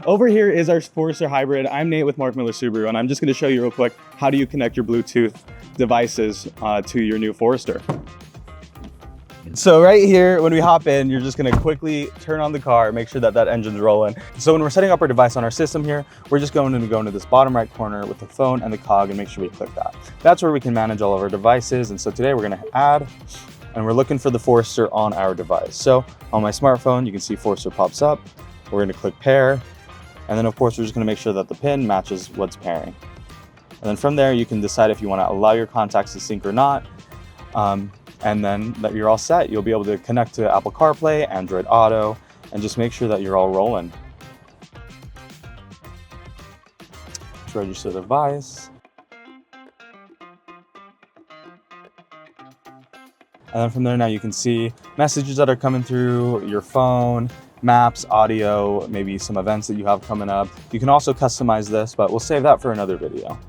Over here is our Forester Hybrid. I'm Nate with Mark Miller Subaru, and I'm just gonna show you real quick, how do you connect your Bluetooth devices to your new Forester. So right here, when we hop in, you're just gonna quickly turn on the car, make sure that that engine's rolling. So when we're setting up our device on our system here, we're just going to go into this bottom right corner with the phone and the cog and make sure we click that. That's where we can manage all of our devices. And so today we're gonna add, and we're looking for the Forester on our device. So on my smartphone, you can see Forester pops up. We're gonna click pair. And then of course, we're just gonna make sure that the pin matches what's pairing. And then from there, you can decide if you wanna allow your contacts to sync or not. And then that you're all set. You'll be able to connect to Apple CarPlay, Android Auto, and just make sure that you're all rolling. Just register the device. And then from there now you can see messages that are coming through your phone, maps, audio, maybe some events that you have coming up. You can also customize this, but we'll save that for another video.